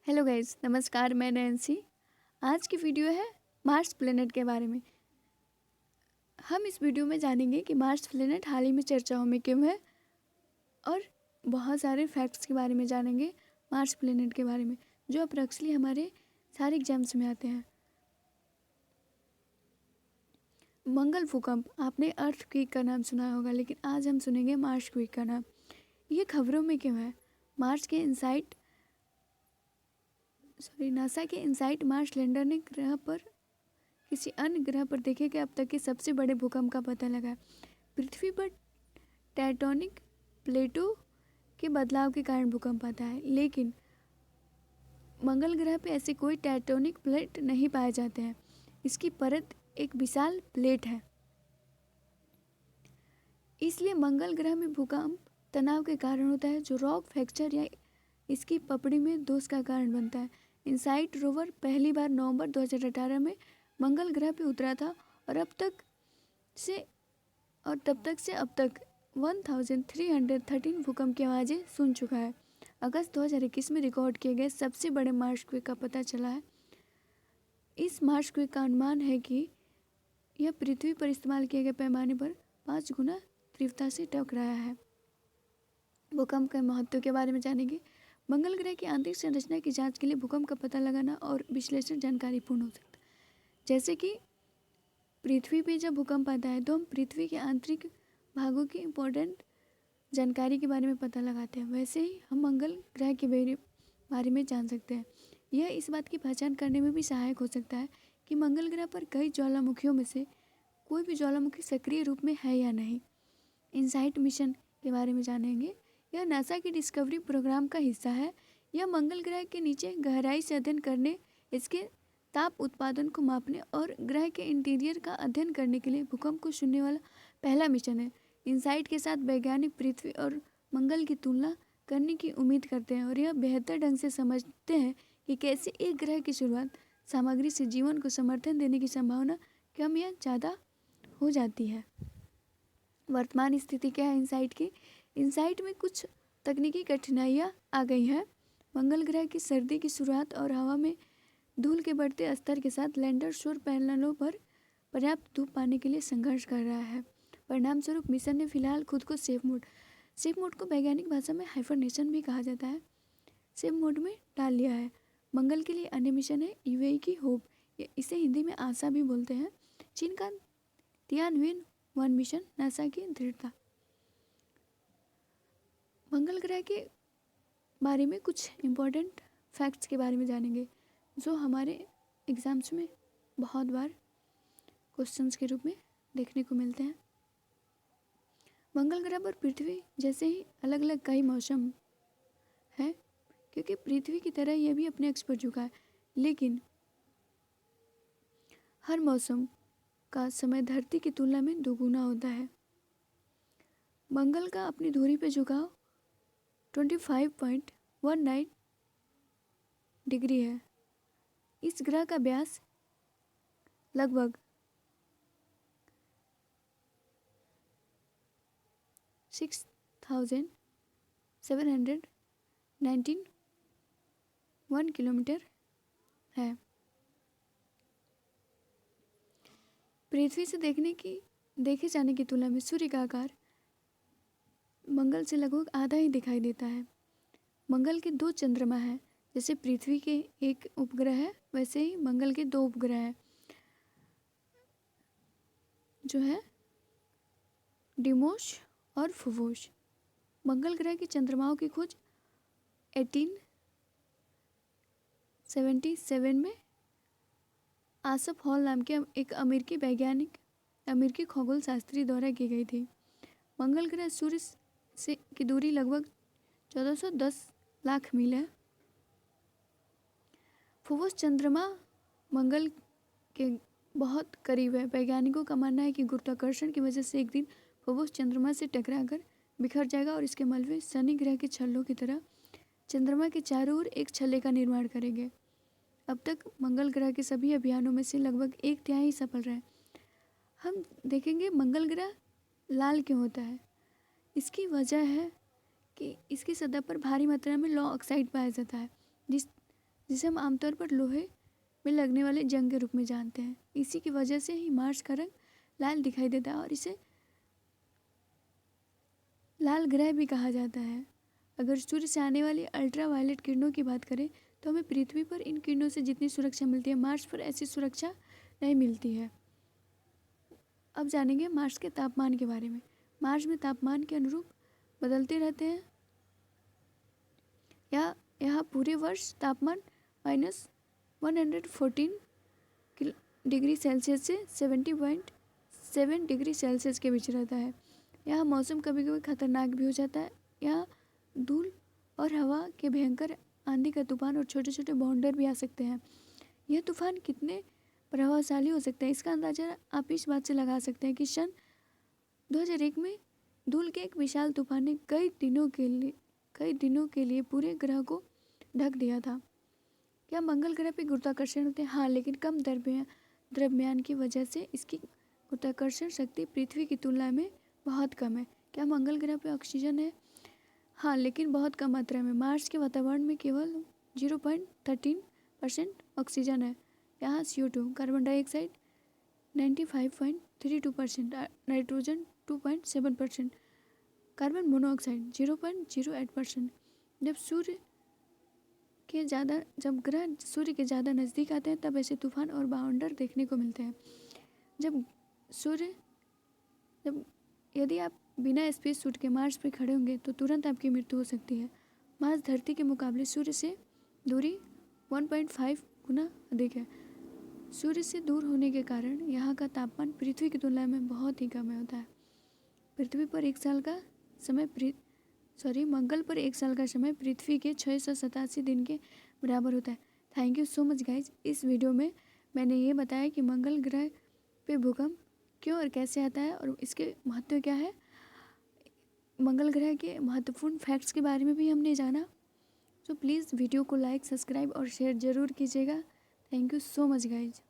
Hello guys, नमस्कार। मैं Nancy. आज की वीडियो है मार्स प्लेनेट के बारे में। हम इस वीडियो में जानेंगे कि मार्स प्लेनेट हाल ही में चर्चाओं में क्यों है और बहुत सारे फैक्ट्स के बारे में जानेंगे मार्स प्लेनेट के बारे में, जो अप्रॉक्सली हमारे सारे एग्जाम्स में आते हैं। मंगल भूकंप, आपने अर्थक्वेक का नाम सुना होगा, लेकिन आज हम सुनेंगे मार्स क्वेक का नाम। ये खबरों में क्यों है? नासा के इनसाइट मार्स लैंडर ने ग्रह पर किसी अन्य ग्रह पर देखे गए अब तक के सबसे बड़े भूकंप का पता लगा। पृथ्वी पर टेक्टोनिक प्लेटों के बदलाव के कारण भूकंप आता है, लेकिन मंगल ग्रह पे ऐसे कोई टेक्टोनिक प्लेट नहीं पाए जाते हैं। इसकी परत एक विशाल प्लेट है, इसलिए मंगल ग्रह में भूकंप तनाव के कारण होता है, जो रॉक फ्रैक्चर या इसकी पपड़ी में दोष का कारण बनता है। इनसाइट रोवर पहली बार नवंबर 2018 में मंगल ग्रह पे उतरा था और तब तक से अब तक 1313 भूकंप की आवाज़ें सुन चुका है। अगस्त 2021 में रिकॉर्ड किए गए सबसे बड़े मार्सक्वेक का पता चला है। इस मार्सक्वेक का अनुमान है कि यह पृथ्वी पर इस्तेमाल किए गए पैमाने पर 5 गुना तीव्रता से टकराया है। भूकंप के महत्व के बारे में जानेंगे। मंगल ग्रह की आंतरिक संरचना की जांच के लिए भूकंप का पता लगाना और विश्लेषण जानकारीपूर्ण हो सकता है। जैसे कि पृथ्वी पे जब भूकंप आता है तो हम पृथ्वी के आंतरिक भागों की इम्पोर्टेंट जानकारी के बारे में पता लगाते हैं, वैसे ही हम मंगल ग्रह के बारे में जान सकते हैं। यह इस बात की पहचान करने में भी सहायक हो सकता है कि मंगल ग्रह पर कई ज्वालामुखियों में से कोई भी ज्वालामुखी सक्रिय रूप में है या नहीं। इनसाइट मिशन के बारे में जानेंगे। यह नासा की डिस्कवरी प्रोग्राम का हिस्सा है। यह मंगल ग्रह के नीचे गहराई से अध्ययन करने, इसके ताप उत्पादन को मापने और ग्रह के इंटीरियर का अध्ययन करने के लिए भूकंप को सुनने वाला पहला मिशन है। इनसाइट के साथ वैज्ञानिक पृथ्वी और मंगल की तुलना करने की उम्मीद करते हैं और यह बेहतर ढंग से समझते हैं कि कैसे एक ग्रह की शुरुआत सामग्री से जीवन को समर्थन देने की संभावना कम या ज़्यादा हो जाती है। वर्तमान स्थिति क्या है इनसाइट की? इनसाइट में कुछ तकनीकी कठिनाइयाँ आ गई हैं। मंगल ग्रह की सर्दी की शुरुआत और हवा में धूल के बढ़ते स्तर के साथ लैंडर सौर पैनलों पर पर्याप्त धूप पाने के लिए संघर्ष कर रहा है। परिणाम स्वरूप मिशन ने फिलहाल खुद को सेफ मोड को वैज्ञानिक भाषा में हाइबरनेशन भी कहा जाता है, सेफ मोड में डाल लिया है। मंगल के लिए अन्य मिशन है यूएई की होप, इसे हिंदी में आशा भी बोलते हैं। चीन का तियानवेन-1 मिशन, नासा की दृढ़ता। मंगल ग्रह के बारे में कुछ इम्पोर्टेंट फैक्ट्स के बारे में जानेंगे, जो हमारे एग्ज़ाम्स में बहुत बार क्वेश्चंस के रूप में देखने को मिलते हैं। मंगल ग्रह पर पृथ्वी जैसे ही अलग अलग कई मौसम हैं, क्योंकि पृथ्वी की तरह यह भी अपने अक्ष पर झुका है, लेकिन हर मौसम का समय धरती की तुलना में दोगुना होता है। मंगल का अपनी धुरी पर झुकाव 25.19 डिग्री है। इस ग्रह का व्यास लगभग 6791 किलोमीटर है। पृथ्वी से देखे जाने की तुलना में सूर्य का आकार मंगल से लगभग आधा ही दिखाई देता है। मंगल के 2 चंद्रमा हैं। जैसे पृथ्वी के एक उपग्रह है, वैसे ही मंगल के 2 उपग्रह हैं, जो है डिमोस और फोबोस। मंगल ग्रह के चंद्रमाओं की खोज 1877 में आसफ हॉल नाम के एक अमेरिकी खगोल शास्त्री द्वारा की गई थी। मंगल ग्रह सूर्य से की दूरी लगभग 1410 लाख मील है। फोबोस चंद्रमा मंगल के बहुत करीब है। वैज्ञानिकों का मानना है कि गुरुत्वाकर्षण की वजह से एक दिन फोबोस चंद्रमा से टकराकर बिखर जाएगा और इसके मलबे शनि ग्रह के छल्लों की तरह चंद्रमा के चारों ओर एक छल्ले का निर्माण करेंगे। अब तक मंगल ग्रह के सभी अभियानों में से लगभग 1/3 सफल रहे। हम देखेंगे मंगल ग्रह लाल क्यों होता है। इसकी वजह है कि इसकी सतह पर भारी मात्रा में लौह ऑक्साइड पाया जाता है, जिसे हम आमतौर पर लोहे में लगने वाले जंग के रूप में जानते हैं। इसी की वजह से ही मार्स का रंग लाल दिखाई देता है और इसे लाल ग्रह भी कहा जाता है। अगर सूर्य से आने वाली अल्ट्रा वायलेट किरणों की बात करें तो हमें पृथ्वी पर इन किरणों से जितनी सुरक्षा मिलती है, मार्स पर ऐसी सुरक्षा नहीं मिलती है। अब जानेंगे मार्स के तापमान के बारे में। मार्स में तापमान के अनुरूप बदलते रहते हैं। यहाँ पूरे वर्ष तापमान -114 डिग्री सेल्सियस से 70.7 डिग्री सेल्सियस के बीच रहता है। यहाँ मौसम कभी कभी खतरनाक भी हो जाता है। यहाँ धूल और हवा के भयंकर आंधी का तूफान और छोटे छोटे बाउंडर भी आ सकते हैं। यह तूफान कितने प्रभावशाली हो सकते हैं, इसका अंदाज़ा आप इस बात से लगा सकते हैं कि सन 2001 में धूल के एक विशाल तूफान ने कई दिनों के लिए पूरे ग्रह को ढक दिया था। क्या मंगल ग्रह पे गुरुत्वाकर्षण होते हैं? हाँ, लेकिन कम द्रव्यमान की वजह से इसकी गुरुत्वाकर्षण शक्ति पृथ्वी की तुलना में बहुत कम है। क्या मंगल ग्रह पे ऑक्सीजन है? हाँ, लेकिन बहुत कम मात्रा में। मार्स के वातावरण में केवल 0.13% ऑक्सीजन है। यहाँ CO2 carbon dioxide 95.32%, nitrogen 2.7%, carbon monoxide 0.08%। जब ग्रह सूर्य के ज़्यादा नज़दीक आते हैं तब ऐसे तूफान और बाउंडर देखने को मिलते हैं। यदि आप बिना स्पेस सूट के मार्स पर खड़े होंगे तो तुरंत आपकी मृत्यु हो सकती है। मार्स धरती के मुकाबले सूर्य से दूरी 1.5 गुना अधिक है। सूर्य से दूर होने के कारण यहाँ का तापमान पृथ्वी की तुलना में बहुत ही कम होता है। मंगल पर एक साल का समय पृथ्वी के 687 दिन के बराबर होता है। Thank you so much guys. इस वीडियो में मैंने ये बताया कि मंगल ग्रह पे भूकंप क्यों और कैसे आता है और इसके महत्व क्या है। मंगल ग्रह के महत्वपूर्ण फैक्ट्स के बारे में भी हमने जाना। तो प्लीज़ वीडियो को लाइक, सब्सक्राइब और शेयर ज़रूर कीजिएगा। Thank you so much guys.